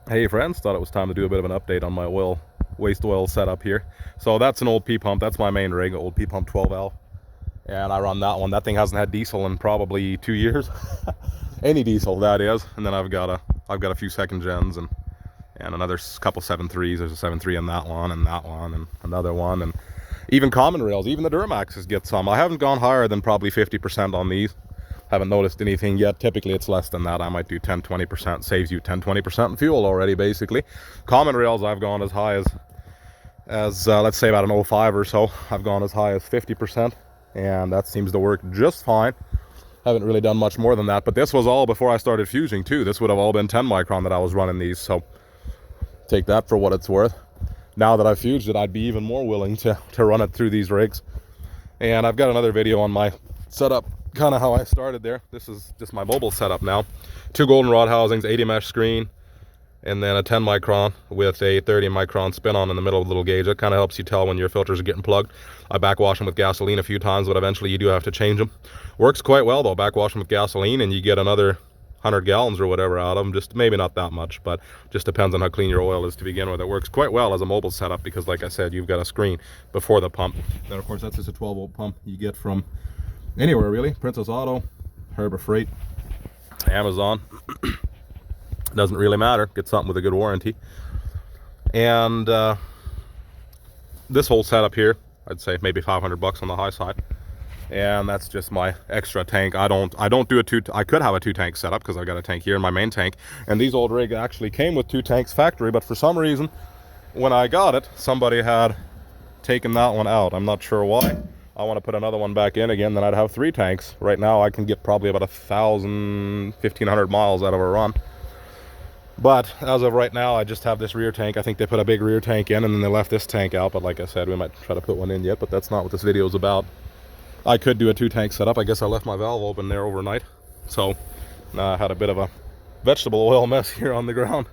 Hey friends, thought it was time to do a bit of an update on my waste oil setup here. So that's an old P-pump, that's my main rig, old P-pump 12L. And I run that one. That thing hasn't had diesel in probably 2 years. Any diesel, that is. And then I've got a few second gens and another couple 7.3s. There's a 7.3 in that one and another one. And even common rails, even the Duramaxes get some. I haven't gone higher than probably 50% on these. Haven't noticed anything yet. Typically it's less than that. I might do 10-20%. Saves you 10-20% in fuel already, basically. Common rails I've gone as high as let's say about an 05 or so. I've gone as high as 50%, and that seems to work just fine. Haven't really done much more than that, but this was all before I started fusing too. This would have all been 10 micron that I was running these, so take that for what it's worth. Now that I've fused it, I'd be even more willing to run it through these rigs. And I've got another video on my setup, kind of how I started there. This is just my mobile setup now. 2 goldenrod housings, 80 mesh screen, and then a 10 micron with a 30 micron spin on in the middle of the little gauge. That kind of helps you tell when your filters are getting plugged. I backwash them with gasoline a few times, but eventually you do have to change them. Works quite well though. Backwash them with gasoline and you get another 100 gallons or whatever out of them. Just maybe not that much, but just depends on how clean your oil is to begin with. It works quite well as a mobile setup because, like I said, you've got a screen before the pump. Then of course that's just a 12 volt pump you get from anywhere really. Princess Auto, Harbor Freight, Amazon. Doesn't really matter. Get something with a good warranty. And this whole setup here, I'd say maybe 500 bucks on the high side. And that's just my extra tank. I don't do I could have a 2-tank setup because I've got a tank here in my main tank. And these old rigs actually came with 2 tanks factory, but for some reason, when I got it, somebody had taken that one out. I'm not sure why. I want to put another one back in again, then I'd have 3 tanks. Right now I can get probably about 1,500 miles out of a run. But as of right now, I just have this rear tank. I think they put a big rear tank in and then they left this tank out. But like I said, we might try to put one in yet, but that's not what this video is about. I could do a 2-tank setup. I guess I left my valve open there overnight. So I had a bit of a vegetable oil mess here on the ground.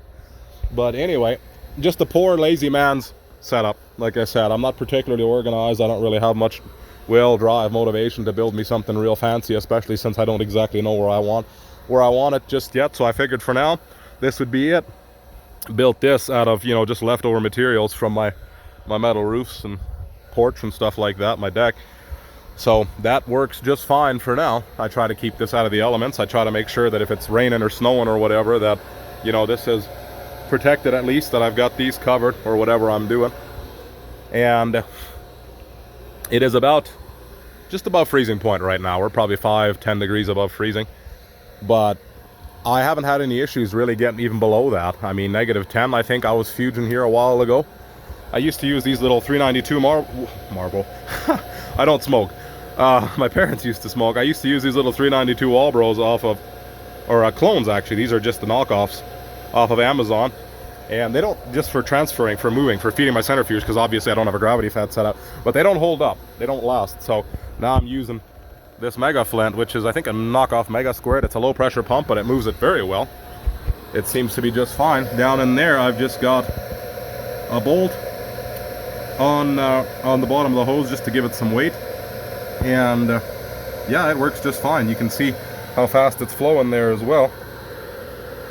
But anyway, just a poor lazy man's setup. Like I said, I'm not particularly organized. I don't really have much will drive motivation to build me something real fancy, especially since I don't exactly know where I want it just yet. So I figured for now, this would be it. Built this out of, just leftover materials from my metal roofs and porch and stuff like that, my deck. So that works just fine for now. I try to keep this out of the elements. I try to make sure that if it's raining or snowing or whatever, that, this is protected at least, that I've got these covered or whatever I'm doing. And it is just above freezing point right now. We're probably 5-10 degrees above freezing. But I haven't had any issues really getting even below that. I mean, -10, I think I was fusing here a while ago. I used to use these little 392 Marlboro. I don't smoke. My parents used to smoke. I used to use these little 392 Marlboros clones actually. These are just the knockoffs off of Amazon. And they don't, just for transferring, for moving, for feeding my centrifuge, because obviously I don't have a gravity fed setup, but they don't hold up. They don't last. So now I'm using this Mega Flint, which is I think a knockoff Mega Squared. It's a low pressure pump, but it moves it very well. It seems to be just fine. Down in there I've just got a bolt on the bottom of the hose just to give it some weight. And yeah, it works just fine. You can see how fast it's flowing there as well.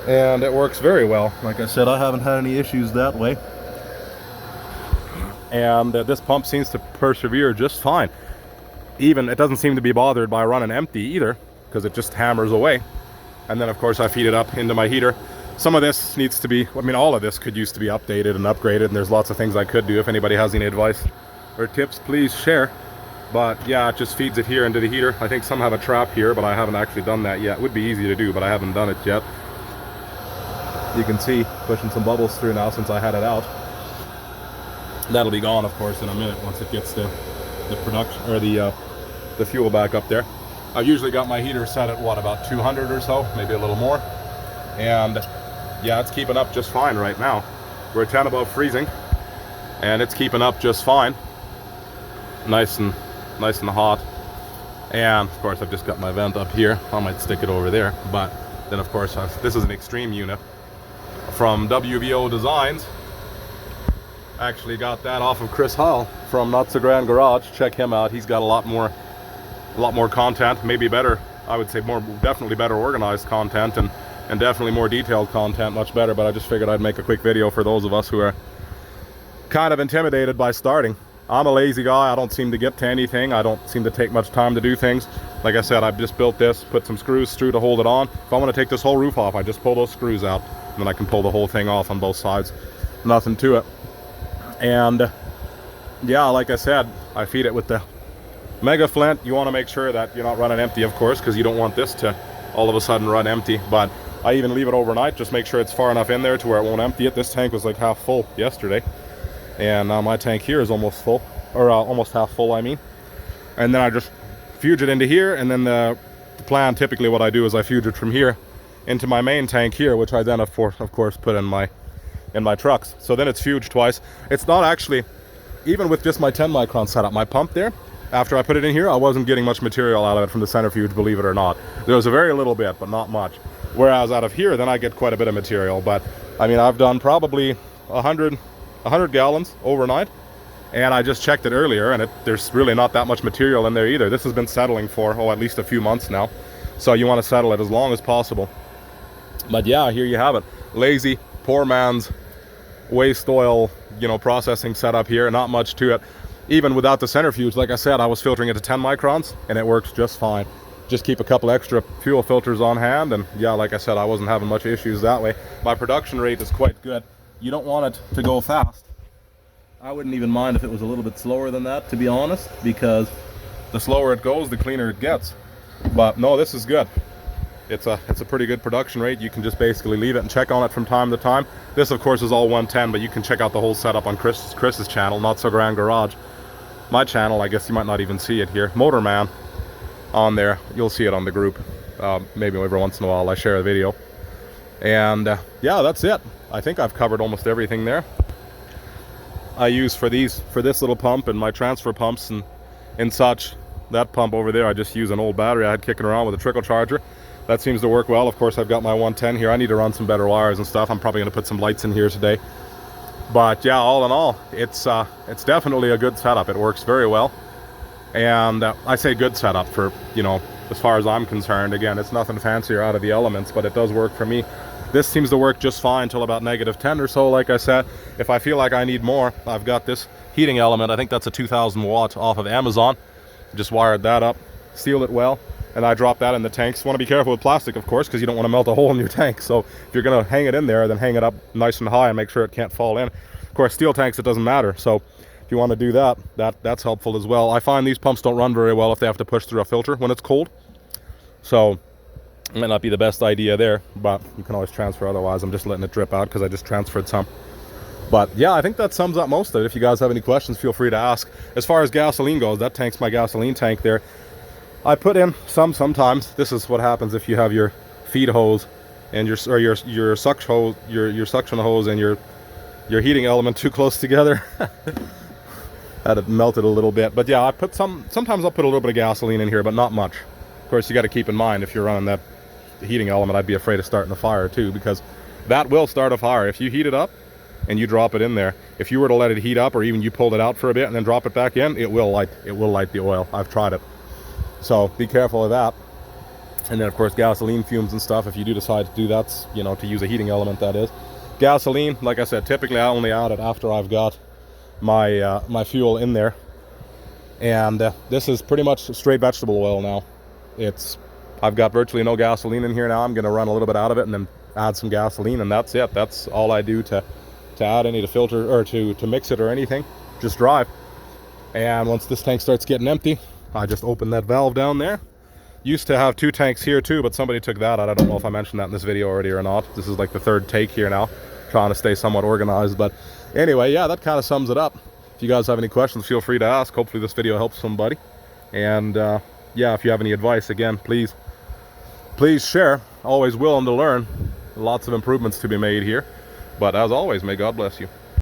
And it works very well. Like I said, I haven't had any issues that way. And this pump seems to persevere just fine. Even it doesn't seem to be bothered by running empty either, because it just hammers away. And then of course I feed it up into my heater. Some of this needs to be, all of this could use to be updated and upgraded, and there's lots of things I could do. If anybody has any advice or tips, please share. But yeah, it just feeds it here into the heater. I think some have a trap here, but I haven't actually done that yet. It would be easy to do, but I haven't done it yet. You can see pushing some bubbles through now since I had it out. That'll be gone, of course, in a minute once it gets the production or the fuel back up there. I've usually got my heater set at about 200 or so, maybe a little more. And yeah, it's keeping up just fine right now. We're 10 above freezing, and it's keeping up just fine. Nice and hot. And of course I've just got my vent up here. I might stick it over there, but then of course this is an extreme unit from WVO Designs. Actually got that off of Chris Hull from Not So Grand Garage. Check him out. He's got a lot more content, maybe better, I would say definitely better organized content, and and definitely more detailed content, much better. But I just figured I'd make a quick video for those of us who are kind of intimidated by starting. I'm a lazy guy. I don't seem to get to anything. I don't seem to take much time to do things. Like I said, I've just built this, put some screws through to hold it on. If I want to take this whole roof off, I just pull those screws out, and then I can pull the whole thing off on both sides. Nothing to it. And yeah, like I said, I feed it with the Mega Flint. You want to make sure that you're not running empty, of course, because you don't want this to all of a sudden run empty. But I even leave it overnight, just make sure it's far enough in there to where it won't empty it. This tank was like half full yesterday, and now my tank here is almost full, or almost half full, I mean. And then I just fuge it into here, and then the plan, typically what I do is I fuge it from here into my main tank here, which I then of course put in my trucks. So then it's fuged twice. It's not actually, even with just my 10 micron setup, my pump there, after I put it in here, I wasn't getting much material out of it from the centrifuge, believe it or not. There was a very little bit, but not much. Whereas out of here, then I get quite a bit of material. But I mean, I've done probably 100 gallons overnight, and I just checked it earlier, and there's really not that much material in there either. This has been settling for, at least a few months now. So you want to settle it as long as possible. But yeah, here you have it. Lazy, poor man's waste oil, processing setup here. Not much to it. Even without the centrifuge, like I said, I was filtering it to 10 microns, and it works just fine. Just keep a couple extra fuel filters on hand, and yeah, like I said, I wasn't having much issues that way. My production rate is quite good. You don't want it to go fast. I wouldn't even mind if it was a little bit slower than that, to be honest, because the slower it goes, the cleaner it gets. But no, this is good. It's a pretty good production rate. You can just basically leave it and check on it from time to time. This, of course, is all 110, but you can check out the whole setup on Chris's channel, Not So Grand Garage. My channel, I guess you might not even see it here. Motorman on there. You'll see it on the group. Maybe every once in a while I share a video. And yeah, that's it. I think I've covered almost everything there. I use for this little pump and my transfer pumps and such. That pump over there, I just use an old battery I had kicking around with a trickle charger. That seems to work well. Of course, I've got my 110 here. I need to run some better wires and stuff. I'm probably going to put some lights in here today. But yeah, all in all, it's definitely a good setup. It works very well. And I say good setup for, as far as I'm concerned. Again, it's nothing fancy or out of the elements, but it does work for me. This seems to work just fine till about -10 or so, like I said. If I feel like I need more, I've got this heating element. I think that's a 2,000 watt off of Amazon. Just wired that up, sealed it well, and I drop that in the tanks. Want to be careful with plastic, of course, because you don't want to melt a hole in your tank. So if you're going to hang it in there, then hang it up nice and high and make sure it can't fall in. Of course, steel tanks, it doesn't matter. So if you want to do that, that's helpful as well. I find these pumps don't run very well if they have to push through a filter when it's cold. So it might not be the best idea there, but you can always transfer otherwise. I'm just letting it drip out because I just transferred some. But yeah, I think that sums up most of it. If you guys have any questions, feel free to ask. As far as gasoline goes, that tank's my gasoline tank there. I put in sometimes. This is what happens if you have your feed hose and your suction hose and your heating element too close together. Had it melted a little bit. But yeah, sometimes I'll put a little bit of gasoline in here, but not much. Of course, you got to keep in mind, if you're running that heating element, I'd be afraid of starting a fire too, because that will start a fire. If you heat it up and you drop it in there, if you were to let it heat up, or even you pulled it out for a bit and then drop it back in, it will light the oil. I've tried it. So be careful of that. And then, of course, gasoline fumes and stuff, if you do decide to do that, to use a heating element, that is. Gasoline, like I said, typically I only add it after I've got my my fuel in there. And this is pretty much straight vegetable oil now. I've got virtually no gasoline in here now. I'm going to run a little bit out of it and then add some gasoline, and that's it. That's all I do to add any to filter or to mix it or anything. Just drive. And once this tank starts getting empty, I just open that valve down there. Used to have 2 tanks here too, but somebody took that out. I don't know if I mentioned that in this video already or not. This is like the 3rd take here now, trying to stay somewhat organized. But anyway, yeah, that kind of sums it up. If you guys have any questions, feel free to ask. Hopefully this video helps somebody. And yeah, if you have any advice, again, please share. Always willing to learn. Lots of improvements to be made here. But as always, may God bless you.